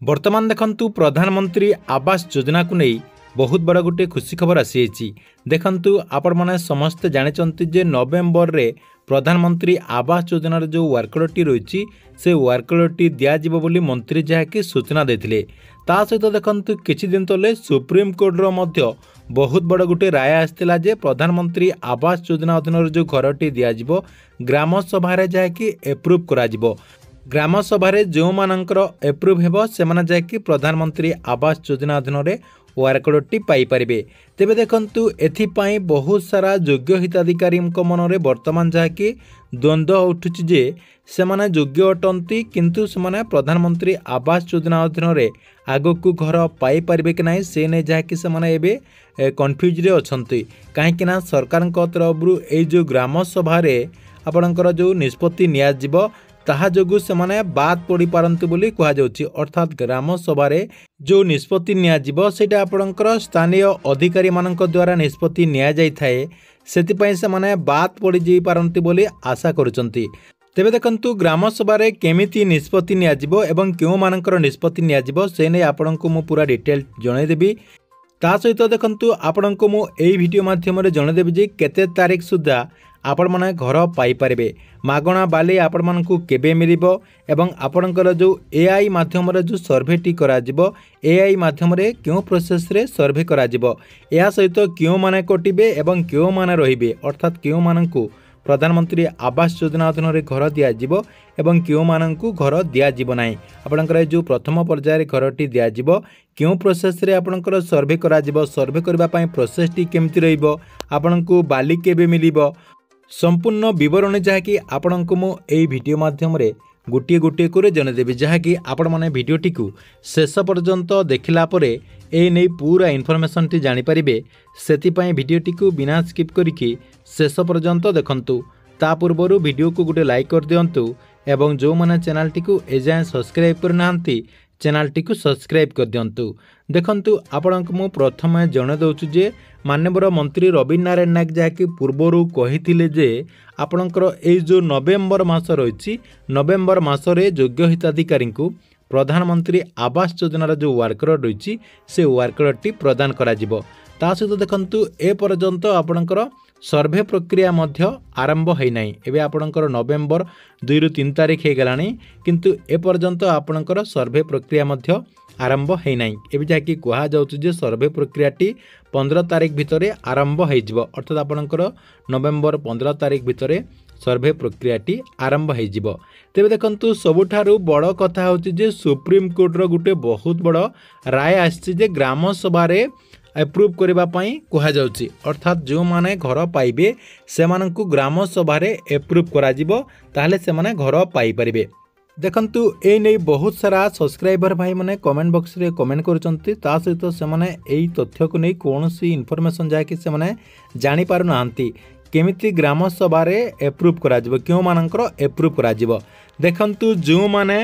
वर्तमान देखंतु प्रधानमंत्री आवास योजना को नहीं बहुत बड़ा गोटे खुशी खबर आसी देखंतु आपण माने समस्त जानिचंती जे नवेम्बर रे प्रधानमंत्री आवास योजनार जो वर्कलोटी रही से वर्कलोटी दिज्व बोली मंत्री जहाँकि सूचना देते ता सहित देखंतु किछि दिन तले सुप्रीम कोर्टर मध्य बहुत बड़ गोटे राय आसाला जे प्रधानमंत्री आवास योजना अधीन जो घरटी दिज्व ग्राम सभा जहाँकि एप्रूव करा ग्राम सभा जो मानकर एप्रूव हेबो सेमाने जाकि प्रधानमंत्री आवास योजना अधीन वर्कलोटी पाइपारे। तेबे देखंतु एथिपाई बहुत सारा योग्य हिताधिकारी मनरे वर्तमान जहाँकि द्वंद्व उठुछि जे सेमाने योग्य अटंती किंतु सेमाने प्रधानमंत्री आवास योजना अधीन आगकू घर पाई पारिबे कि नहीं से नहीं जहाँकि सेमाने एबे कन्फ्यूज रे अछंती काहेकि ना सरकार तरफ ए जो ग्राम सभा आपणकर जो निष्पत्ति नियाजिबो ताहा जोगु सेमाने बाद पड़ी पारंतु बोली कहा जाउछि। अर्थात ग्राम सभा जो निष्पत्ति नियाजिबो सेटा आपणकर स्थानीय अधिकारी मानक द्वारा निष्पत्ति निया जाय थाए सेतिपई सेमाने बाद पड़ी जाई पारंतु बोली आशा करूचंती। तेबे देखंतु ग्राम सभा केमिति निष्पत्ति नियाजिबो एवं केउ मानकर निष्पत्ति नियाजिबो से नै आपणको मु पूरा डिटेल जणाई देबी। ता सहित देखंतु आपणको मु एई वीडियो माध्यम रे जणाई देबी जे केते तारीख सुद्धा आपण माने घर पाई पारिबे मागणा बाली आपण मानकु केबे मिलिबो एवं आपणकर जो एआई माध्यम रे जो सर्वेटी करा जिवो एआई माध्यम रे क्यों प्रोसेस रे सर्वे करा जिवो या सहित क्यों माने कटिबे एवं क्यों माने रहिबे अर्थात क्यों मानकु प्रधानमंत्री आवास योजना अधीन घर दिया जिवो एवं क्यों मानकु घर दिया जिवो नाही आपणकर जो प्रथम पर्याय घरटी दिया जिवो क्यों प्रोसेस रे आपणकर सर्वे करा जिवो सर्वे करबा पई प्रोसेस टी केमति रहिबो आपणकु बाली केबे मिलिबो संपूर्ण विवरण जहाँकि आपणको मु एई वीडियो माध्यम रे गोटे गोटे करे जनदेबी जहाँकि आपण माने वीडियोटी को शेष पर्यंत देखिला परे ए नै पूरा इनफॉरमेशन टी जानि परिबे सेति वीडियोटी को बिना स्किप करिकि शेष पर्यंत देखंतु। ता पूर्वरु वीडियो को गोटे लाइक कर दियंतु एवं जो माने चैनल टी को एजाय सब्सक्राइब करनांती चैनल टी को सब्सक्राइब कर दियंतु। देखंतु आपणको मु प्रथम जणे दउछु जे माननीय मंत्री रवि नारायण नायक जहाँकि पूर्वर कही जे आपणकर ए जो नवेम्बर मास रही नवेम्बर मासरे योग्य हिताधिकारी को प्रधानमंत्री आवास योजनार जो वर्कलोड रही से वर्कलोडटी प्रदान करा जिवो। ता सहित देखंतु ए पर्यंत आपणकर सर्वे प्रक्रिया मध्य आरंभ है नहीं एवं आपणकर नवेम्बर 2 ରୁ 3 तारीख हो गलानी किंतु ए पर्यंत आपणकर सर्वे प्रक्रिया मध्य आरंभ है नहीं एवं जहाँकि कहा जाउछि जे सर्वे प्रक्रियाटी 15 तारीख भितर आरंभ हो अर्थात आपणकर नवेम्बर 15 तारीख भितर सर्वे प्रक्रियाटी आरंभ हो। तेबे देखंतु सबुठारु बड़ कथा होछि जे सुप्रीम कोर्टर गोटे बहुत बड़ राय आछि जे ग्राम सभा एप्रूव करबा पई कहा जाउछि अर्थात जो माने घर पाइबे सेमानकु ग्राम सभा एप्रूव करा जिवो ताहले सेमाने घर पाई परिबे। देखंतु ए नै बहुत सारा सब्सक्राइबर भाई माने कमेंट बॉक्स रे कमेंट करचंती ता सहित से माने एई तथ्य को नै कोनोसी इन्फॉर्मेशन जाके से माने जानि पारु नांती केमिति ग्राम सभा एप्रूव करा जिवो क्यों मानकर एप्रूव करा जिवो। देखंतु जो माने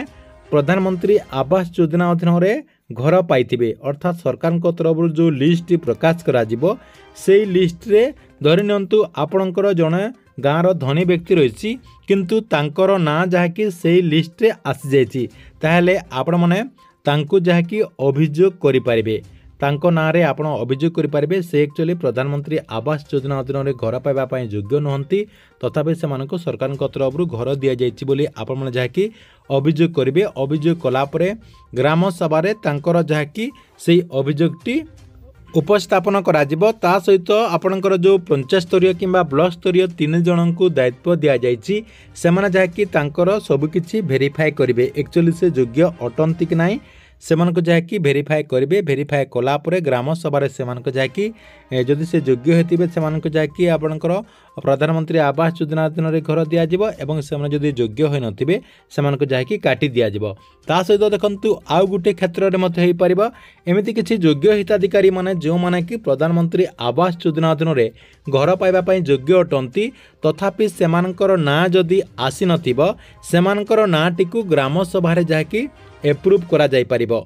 प्रधानमंत्री आवास योजना अधीन घर पाइथिबे अर्थात सरकार तरफ जो लिस्ट प्रकाश करा जिवो सेई लिस्ट रे धरि नियंतु आपणकर जणे गाँवर धनी व्यक्ति रही किंतु तांकर ना जहाँकि से लिस्ट रे आसी जाइछि ताहले आपण माने तांको जहाँकि अभियोग करि पारिबे तांको ना रे आपण अभियोग करि पारिबे से एक्चुअली प्रधानमंत्री आवास योजना अधीन घर पाइबा पई योग्य नहंती तथापि से मानको सरकार तरफ घर दिया जाइछि बोली आपण माने जहाँकि अभियोग करिवे अभियोग कला परे ग्राम सभा रे तांकर जहाँकि से अभियोगटी उपस्थापन करा जिवो। ता सहित आपणकर जो पंचायत स्तरीय किंबा ब्लॉक स्तरीय 3 जन को दायित्व दिया जाइछि सेमाने जहाँकि तांकर सबकिछि वेरीफाई करिवे एक्चुअली से योग्य अटंती कि नाही सेमानक जहाँकि वेरीफाई करेंगे वेरीफाई कला परे ग्राम सभा सेमानक जहाँकि जदि से योग्य हेतिबे सेमानक जहाँकि आपणकर प्रधानमंत्री आवास योजना अधीन घर दिज्व एवं से जदि योग्य होई नथिबे सेमानक जहाँकि काटी दिज्व। ता सहित देखंतु आउ गुटे क्षेत्र में मध्य होई परिबो एमिति किछि योग्य हिताधिकारी माने जो माने कि प्रधानमंत्री आवास योजना अधीन घर पाइबा पई योग्य अटंती तथापि सेमानकर ना जदि आसी नथिबो सेमानकर नाटी को ग्राम सभा जहाँकि एप्रूव करा जाई परिबो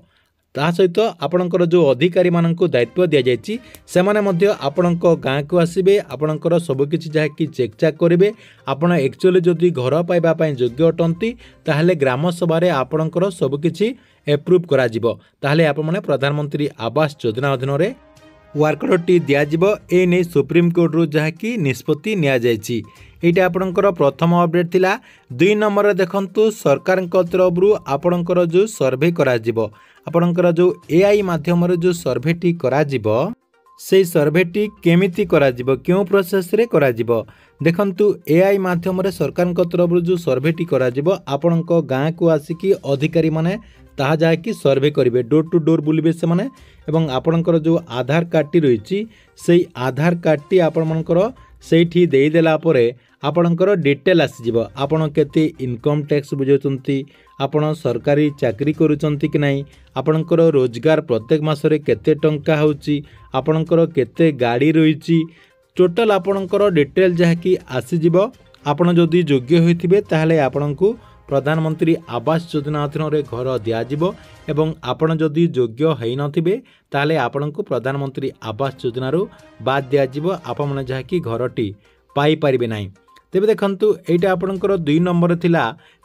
ता सहित आपणकर जो अधिकारी मानक दायित्व दि जाइए से आपण गाँ को आसबे आपणकर सबकि जहाँकि चेक चाक करेंगे आपण एक्चुअली जदि घर पाइबापी योग्य अटंती ताहले ग्राम सभा आपणकर सबकि एप्रुव करा ताहले आपण प्रधानमंत्री आवास योजना अधीन में वार्करटी दिज्व ए नहीं सुप्रीमकोर्टू जहाँकि निष्पत्ति नि यहाँ आपणकर प्रथम अपडेट थिला। 2 नंबर देखंतु सरकार तरफ आपणकर जो सर्वे आपणकर जो एआई माध्यम जो सर्वेटी से सर्वेटी केमिति क्यों प्रोसेस रे देखंतु एआई माध्यम सरकार तरफ जो सर्वेटी आपण गाँ को आसिकी अधिकारी माने ताहा जाकि सर्वे करेंगे डोर टू डोर बुलबे से माने एवं आपणकर जो आधार कार्डटी रही से आधार कार्डटी आपणकर सेठी देदेला आपणकर डिटेल आसीजिव आपण केते इनकम टैक्स बुझाउछंती आपण सरकारी चाकरी करूछंती कि नहीं आपणकर रोजगार प्रत्येक मासरे केते टंका होउची आपणकर केते गाड़ी रही टोटल आपणकर डिटेल जहाँकि आसीजिव आपण जदि योग्य होइथिबे ताहले आपणकु प्रधानमंत्री आवास योजना अधीन में घर दिज्व एवं आपण जदि योग्य है नथिबे ताहले आपणकु प्रधानमंत्री आवास योजना बाद दिज्व आपण जहाँकि घरटी पाई परिबे नाही। तेबे देखंतु एटा आपणकर 2 नंबर थिला।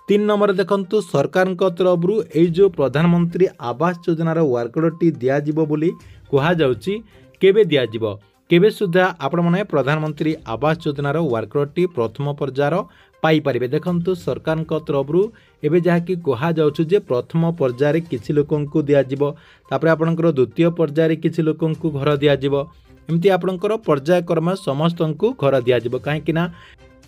3 नंबर देखंतु सरकार तरफ ए जो प्रधानमंत्री आवास योजना वर्करटी दिज्व बोली कहा जाउची केबे दिज्व केबे सुधा आपण माने प्रधानमंत्री आवास योजना वर्करटी प्रथम पर्यायर पाई परिबे। देखंतु सरकार तरफ एबे जहाँकि कहा जाउछु जे प्रथम पर्यायर किछि लोकंकु दिज्व तापर आपणकर द्वितीय पर्यायर किछि लोकंकु घर दिज्व एमती आपणकर पर्यायक्रम समस्तंकु घर दिज्व कहीं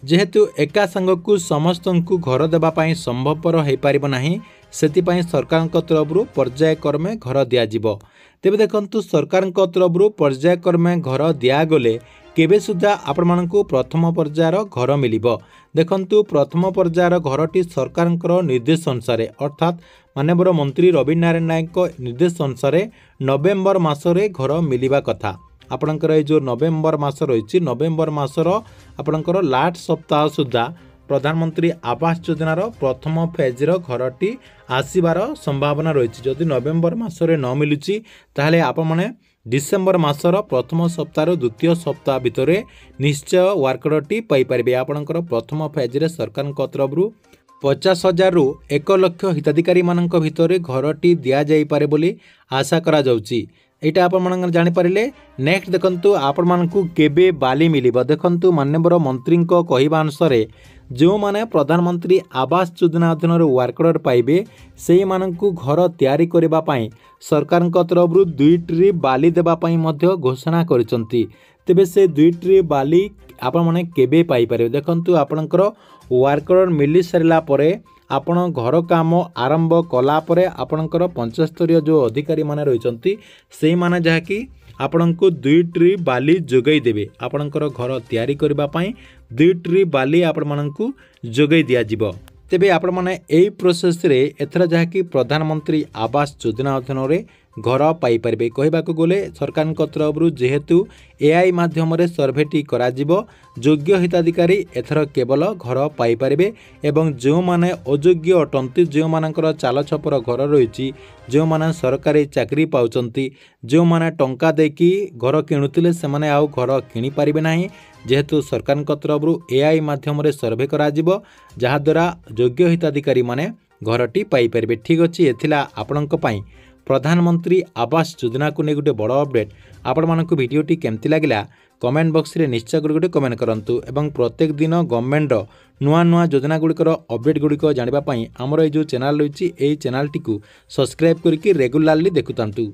जेहेतु एका संगकु समस्तंकु घर देवाई संभवपर हो पारिब नाही सेतिपई सरकार तरफ पर्यायक्रमे घर दिज्व। तेबे देखंतु सरकार तरफ पर्यायक्रमे घर दिगले केबे सुधा आपण मानकु प्रथम पर्यायर घर मिलिबो। देखंतु प्रथम पर्यायर घरटी सरकार निर्देश अनुसार अर्थात माननीय मंत्री रवि नारायण नायक निर्देश अनुसार नवेम्बर मासरे घर मिलिबा कथा। आपणकर ये जो नवेम्बर मास रही नवेम्बर मासर आपणकर लास्ट सप्ताह सुधा प्रधानमंत्री आवास योजनार प्रथम फेज्र घरटी आसबार संभावना रही। जदि नवेम्बर मासरे न मिलुची ताहले आपण माने डिसेम्बर मासर प्रथम सप्ताह द्वितीय सप्ताह भितर निश्चय वर्करटी पाई परिबे। आपणकर प्रथम फेज्रे सरकार तरफ 50,000 रु 1 लाख हिताधिकारी मानक भितर घरटी दिया जाई पारे बोली आशा करा जाउची। एटा आपण जानिपारे। नेक्स्ट देखंतु आपण मानकु केबे बाली मिलिबो। देखंतु माननीय मंत्री कहवा अनुसार जो माने प्रधानमंत्री आवास योजना अधीन वर्कर पाइबे से मानकु घर तैयारी करबा पई सरकार तरफ 2 ट्रिप बाली देबा पई मध्य घोषणा करिसंती। तेबे से 2 ट्रिप बाली आपण माने केबे पाई पारे। देखंतु आपणकर वर्कर मिली सारिला परे आपण घर काम आरंभ कला परे आपणकर पंचस्तरीय जो अधिकारी माने रहिसंती से माने जहाँकि आपणको 2 ट्रिप बाली जोगई देबे। आपणकर घर तैयारी करबा पई 2 ट्रिप बाली आपण मानकु जोगई दिया जिवो। तेबे आपण माने एई प्रोसेस रे एथरा जहाँकि प्रधानमंत्री आवास योजना अधीन रे घर पाई परिबे। कहबाकू गले सरकार तरफ जेहेतु एआई माध्यम रे सर्वेटी करा जिवो योग्य हिताधिकारी एथर केवल घर पाई परिबे एवं जो माने अयोग्य अटंती जो मानकर चाल छपर घर रही जो माने सरकारी चाकरी पाउचंती जो माने टंका देकी घर किणुतिले से माने आउ घर किणी परिबे नाही। जेहेतु सरकार तरफ एआई माध्यम रे सर्वे करा जिवो जहा द्वारा योग्य हिताधिकारी माने घरटी पाई परिबे। ठीक अछि एथिला आपणक पई प्रधानमंत्री आवास योजना को नहीं गोटे बड़ अपडेट। आपण मानक वीडियोटी केमती लगिला कमेंट बॉक्स रे निश्चय गोटे कमेंट करंतु एवं प्रत्येक दिन गवर्नमेंट नुआ नुआ योजना गुड़िकर अपडेट गुड़िक जानिबा पई हमर ए जो चैनल रही चैनल टी सब्सक्राइब करके रेगुलारली देखुतांतु।